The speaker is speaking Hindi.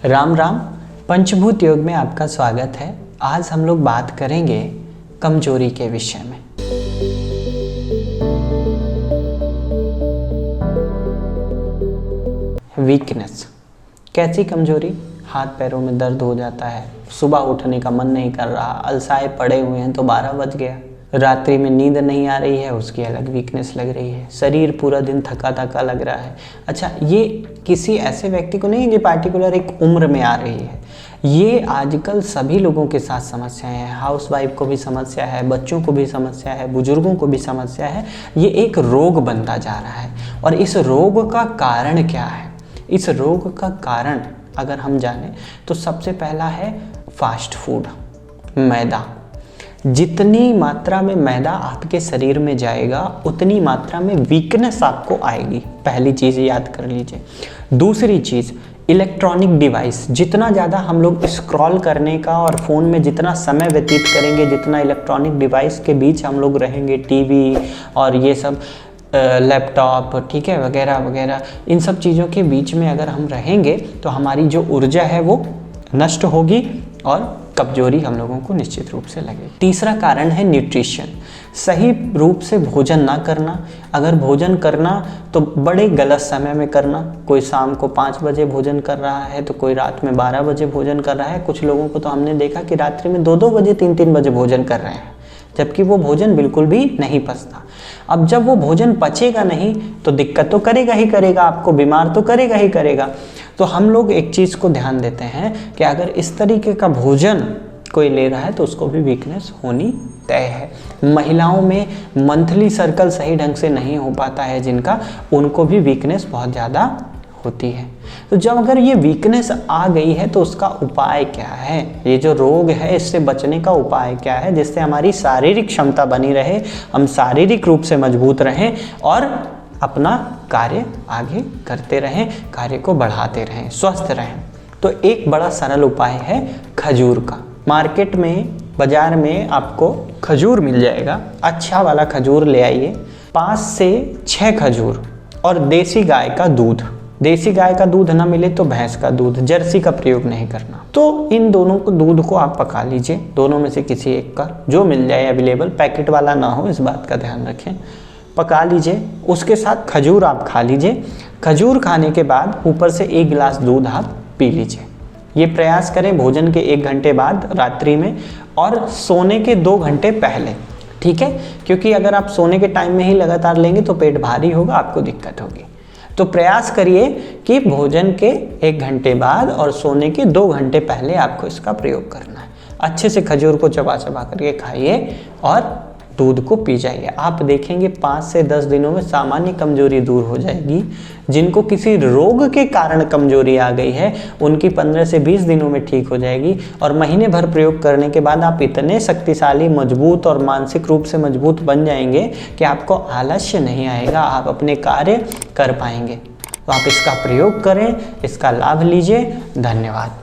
राम राम। पंचभूत योग में आपका स्वागत है। आज हम लोग बात करेंगे कमजोरी के विषय में। वीकनेस। कैसी कमजोरी? हाथ पैरों में दर्द हो जाता है, सुबह उठने का मन नहीं कर रहा, अलसाए पड़े हुए हैं तो 12 बज गया, रात्रि में नींद नहीं आ रही है, उसकी अलग वीकनेस लग रही है, शरीर पूरा दिन थका थका लग रहा है। अच्छा, ये किसी ऐसे व्यक्ति को नहीं है कि पार्टिकुलर एक उम्र में आ रही है, ये आजकल सभी लोगों के साथ समस्या है। हाउसवाइफ को भी समस्या है, बच्चों को भी समस्या है, बुजुर्गों को भी समस्या है। ये एक रोग बनता जा रहा है। और इस रोग का कारण क्या है? इस रोग का कारण अगर हम जानें तो सबसे पहला है फास्ट फूड, मैदा। जितनी मात्रा में मैदा आपके शरीर में जाएगा उतनी मात्रा में वीकनेस आपको आएगी। पहली चीज़ याद कर लीजिए। दूसरी चीज़, इलेक्ट्रॉनिक डिवाइस। जितना ज़्यादा हम लोग स्क्रॉल करने का और फ़ोन में जितना समय व्यतीत करेंगे, जितना इलेक्ट्रॉनिक डिवाइस के बीच हम लोग रहेंगे, टीवी और ये सब लैपटॉप, ठीक है, वगैरह वगैरह, इन सब चीज़ों के बीच में अगर हम रहेंगे तो हमारी जो ऊर्जा है वो नष्ट होगी और कमजोरी हम लोगों को निश्चित रूप से लगेगी। तीसरा कारण है न्यूट्रिशन। सही रूप से भोजन ना करना। अगर भोजन करना तो बड़े गलत समय में करना। कोई शाम को 5 बजे भोजन कर रहा है तो कोई रात में 12 बजे भोजन कर रहा है। कुछ लोगों को तो हमने देखा कि रात्रि में 2-2 बजे 3-3 बजे भोजन कर रहे हैं, जबकि वो भोजन बिल्कुल भी नहीं पचता। अब जब वो भोजन पचेगा नहीं तो दिक्कत तो करेगा ही करेगा, आपको बीमार तो करेगा ही करेगा। तो हम लोग एक चीज़ को ध्यान देते हैं कि अगर इस तरीके का भोजन कोई ले रहा है तो उसको भी वीकनेस होनी तय है। महिलाओं में मंथली सर्कल सही ढंग से नहीं हो पाता है जिनका, उनको भी वीकनेस बहुत ज़्यादा होती है। तो जब अगर ये वीकनेस आ गई है तो उसका उपाय क्या है? ये जो रोग है इससे बचने का उपाय क्या है जिससे हमारी शारीरिक क्षमता बनी रहे, हम शारीरिक रूप से मजबूत रहें और अपना कार्य आगे करते रहें, कार्य को बढ़ाते रहें, स्वस्थ रहें? तो एक बड़ा सरल उपाय है खजूर का। मार्केट में, बाजार में आपको खजूर मिल जाएगा। अच्छा वाला खजूर ले आइए, 5 से 6 खजूर, और देसी गाय का दूध। देसी गाय का दूध ना मिले तो भैंस का दूध, जर्सी का प्रयोग नहीं करना। तो इन दोनों को, दूध को आप पका लीजिए, दोनों में से किसी एक का, जो मिल जाए अवेलेबल, पैकेट वाला ना हो, इस बात का ध्यान रखें। पका लीजिए, उसके साथ खजूर आप खा लीजिए। खजूर खाने के बाद ऊपर से 1 गिलास दूध आप पी लीजिए। ये प्रयास करें भोजन के 1 घंटे बाद रात्रि में और सोने के 2 घंटे पहले, ठीक है? क्योंकि अगर आप सोने के टाइम में ही लगातार लेंगे तो पेट भारी होगा, आपको दिक्कत होगी। तो प्रयास करिए कि भोजन के 1 घंटे बाद और सोने के 2 घंटे पहले आपको इसका प्रयोग करना है। अच्छे से खजूर को चबा चबा करके खाइए और दूध को पी जाइए। आप देखेंगे 5 से 10 दिनों में सामान्य कमजोरी दूर हो जाएगी। जिनको किसी रोग के कारण कमजोरी आ गई है उनकी 15 से 20 दिनों में ठीक हो जाएगी। और महीने भर प्रयोग करने के बाद आप इतने शक्तिशाली, मजबूत और मानसिक रूप से मजबूत बन जाएंगे कि आपको आलस्य नहीं आएगा, आप अपने कार्य कर पाएंगे। तो आप इसका प्रयोग करें, इसका लाभ लीजिए। धन्यवाद।